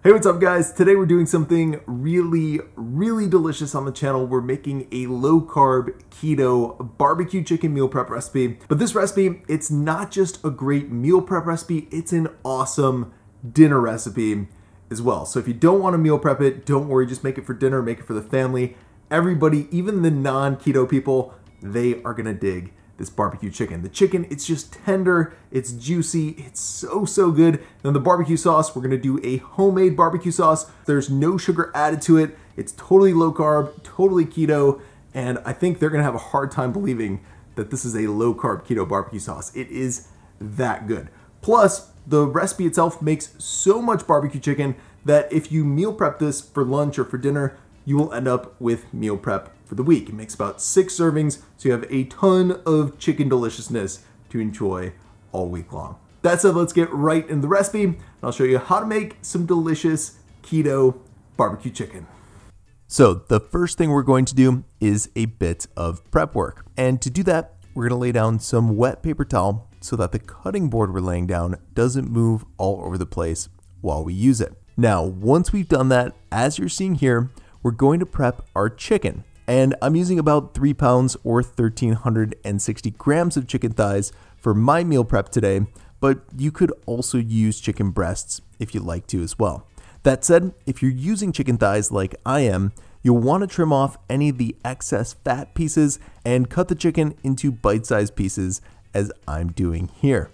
Hey, what's up guys? Today we're doing something really delicious on the channel. We're making a low carb keto barbecue chicken meal prep recipe. But this recipe, it's not just a great meal prep recipe, it's an awesome dinner recipe as well. So if you don't want to meal prep it, don't worry, just make it for dinner, make it for the family. Everybody, even the non-keto people, they are gonna dig this barbecue chicken. The chicken, it's just tender, it's juicy, it's so good. Then the barbecue sauce, we're gonna do a homemade barbecue sauce. There's no sugar added to it. It's totally low carb, totally keto, and I think they're gonna have a hard time believing that this is a low carb keto barbecue sauce. It is that good. Plus, the recipe itself makes so much barbecue chicken that if you meal prep this for lunch or for dinner, you will end up with meal prep for the week. It makes about 6 servings, so you have a ton of chicken deliciousness to enjoy all week long. That said, let's get right into the recipe, and I'll show you how to make some delicious keto barbecue chicken. So the first thing we're going to do is a bit of prep work. And to do that, we're gonna lay down some wet paper towel so that the cutting board we're laying down doesn't move all over the place while we use it. Now, once we've done that, as you're seeing here, we're going to prep our chicken. And I'm using about 3 pounds or 1,360 grams of chicken thighs for my meal prep today, but you could also use chicken breasts if you'd like to as well. That said, if you're using chicken thighs like I am, you'll want to trim off any of the excess fat pieces and cut the chicken into bite-sized pieces as I'm doing here.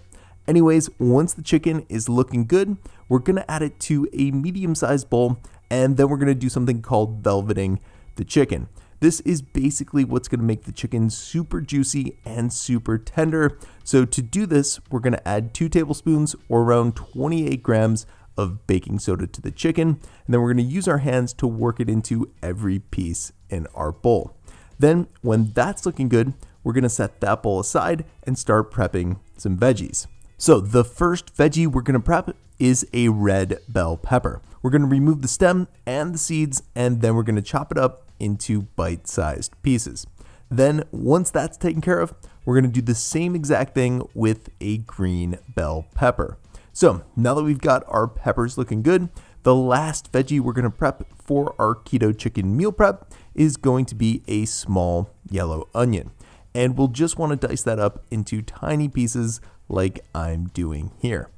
Anyways, once the chicken is looking good, we're gonna add it to a medium-sized bowl, and then we're gonna do something called velveting the chicken. This is basically what's gonna make the chicken super juicy and super tender. So to do this, we're gonna add 2 tablespoons or around 28 grams of baking soda to the chicken. And then we're gonna use our hands to work it into every piece in our bowl. Then when that's looking good, we're gonna set that bowl aside and start prepping some veggies. So the first veggie we're gonna prep is a red bell pepper. We're gonna remove the stem and the seeds, and then we're gonna chop it up into bite-sized pieces. Then once that's taken care of, we're gonna do the same exact thing with a green bell pepper. So now that we've got our peppers looking good, the last veggie we're gonna prep for our keto chicken meal prep is going to be a small yellow onion. And we'll just wanna dice that up into tiny pieces like I'm doing here.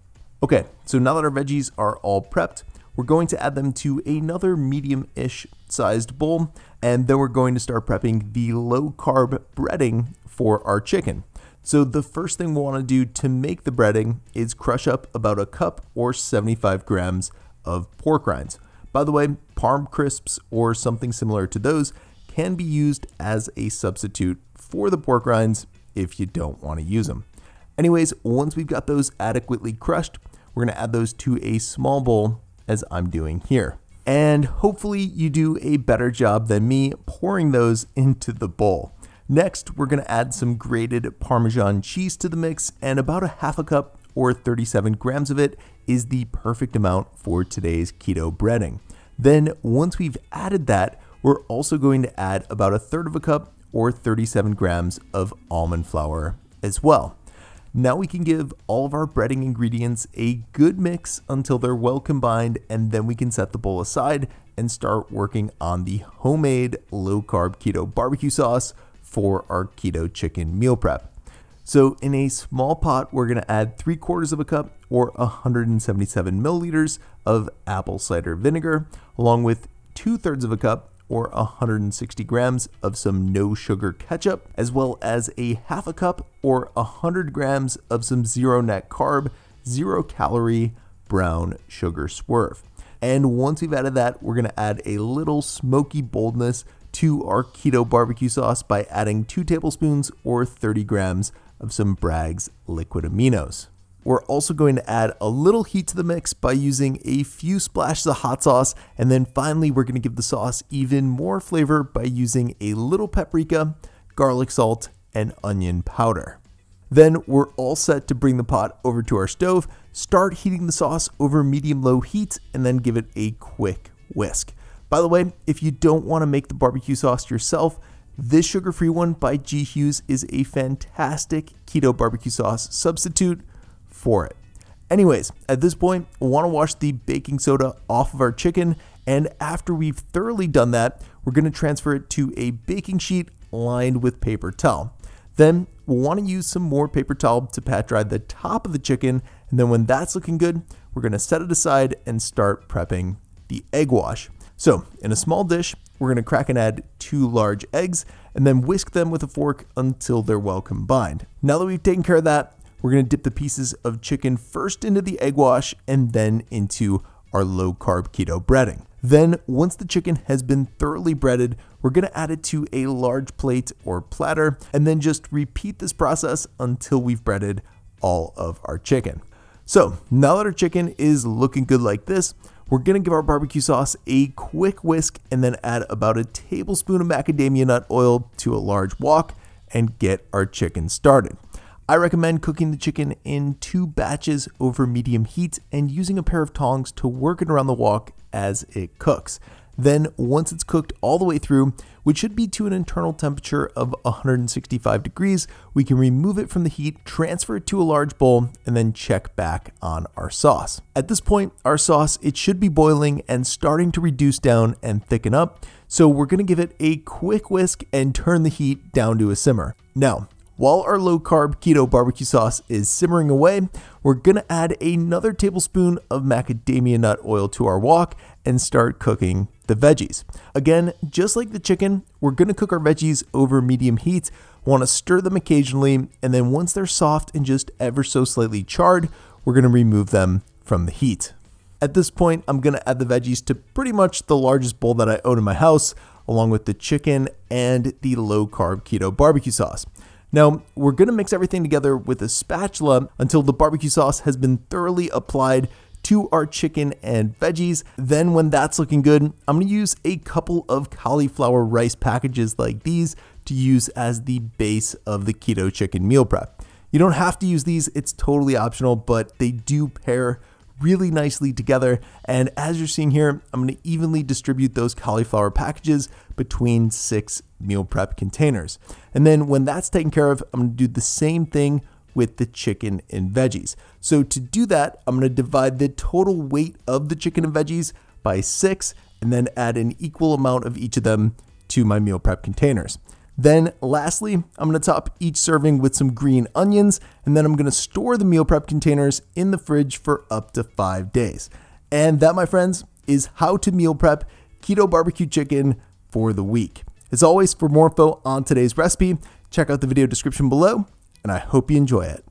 Okay, so now that our veggies are all prepped, we're going to add them to another medium-ish sized bowl, and then we're going to start prepping the low carb breading for our chicken. So the first thing we want to do to make the breading is crush up about a cup or 75 grams of pork rinds. By the way, Parm crisps or something similar to those can be used as a substitute for the pork rinds if you don't want to use them. Anyways, once we've got those adequately crushed, we're going to add those to a small bowl as I'm doing here. And hopefully you do a better job than me pouring those into the bowl. Next, we're gonna add some grated Parmesan cheese to the mix, and about a half a cup or 37 grams of it is the perfect amount for today's keto breading. Then once we've added that, we're also going to add about a third of a cup or 37 grams of almond flour as well. Now we can give all of our breading ingredients a good mix until they're well combined, and then we can set the bowl aside and start working on the homemade low carb keto barbecue sauce for our keto chicken meal prep. So in a small pot, we're gonna add 3/4 of a cup or 177 milliliters of apple cider vinegar, along with 2/3 of a cup or 160 grams of some no sugar ketchup, as well as a half a cup or 100 grams of some zero net carb, 0 calorie brown sugar swerve. And once we've added that, we're gonna add a little smoky boldness to our keto barbecue sauce by adding 2 tablespoons or 30 grams of some Bragg's liquid aminos. We're also going to add a little heat to the mix by using a few splashes of hot sauce, and then finally we're going to give the sauce even more flavor by using a little paprika, garlic salt, and onion powder. Then we're all set to bring the pot over to our stove, start heating the sauce over medium-low heat, and then give it a quick whisk. By the way, if you don't want to make the barbecue sauce yourself, this sugar-free one by G. Hughes is a fantastic keto barbecue sauce substitute for it. Anyways, at this point, we want to wash the baking soda off of our chicken, and after we've thoroughly done that, we're going to transfer it to a baking sheet lined with paper towel. Then we'll want to use some more paper towel to pat dry the top of the chicken, and then when that's looking good, we're going to set it aside and start prepping the egg wash. So in a small dish, we're going to crack and add 2 large eggs and then whisk them with a fork until they're well combined. Now that we've taken care of that, we're going to dip the pieces of chicken first into the egg wash and then into our low carb keto breading. Then once the chicken has been thoroughly breaded, we're going to add it to a large plate or platter and then just repeat this process until we've breaded all of our chicken. So now that our chicken is looking good like this, we're going to give our barbecue sauce a quick whisk and then add about a tablespoon of macadamia nut oil to a large wok and get our chicken started. I recommend cooking the chicken in 2 batches over medium heat and using a pair of tongs to work it around the wok as it cooks. Then once it's cooked all the way through, which should be to an internal temperature of 165 degrees, we can remove it from the heat, transfer it to a large bowl, and then check back on our sauce. At this point, our sauce, it should be boiling and starting to reduce down and thicken up. So we're going to give it a quick whisk and turn the heat down to a simmer. Now, while our low carb keto barbecue sauce is simmering away, we're going to add another tablespoon of macadamia nut oil to our wok and start cooking the veggies. Again, just like the chicken, we're going to cook our veggies over medium heat. Want to stir them occasionally, and then once they're soft and just ever so slightly charred, we're going to remove them from the heat. At this point, I'm going to add the veggies to pretty much the largest bowl that I own in my house, along with the chicken and the low carb keto barbecue sauce. Now, we're going to mix everything together with a spatula until the barbecue sauce has been thoroughly applied to our chicken and veggies. Then when that's looking good, I'm going to use a couple of cauliflower rice packages like these to use as the base of the keto chicken meal prep. You don't have to use these, it's totally optional, but they do pair really nicely together. And as you're seeing here, I'm going to evenly distribute those cauliflower packages between 6 meal prep containers. And then when that's taken care of, I'm going to do the same thing with the chicken and veggies. So to do that, I'm going to divide the total weight of the chicken and veggies by 6 and then add an equal amount of each of them to my meal prep containers. Then lastly, I'm going to top each serving with some green onions, and then I'm going to store the meal prep containers in the fridge for up to 5 days. And that, my friends, is how to meal prep keto barbecue chicken for the week. As always, for more info on today's recipe, check out the video description below, and I hope you enjoy it.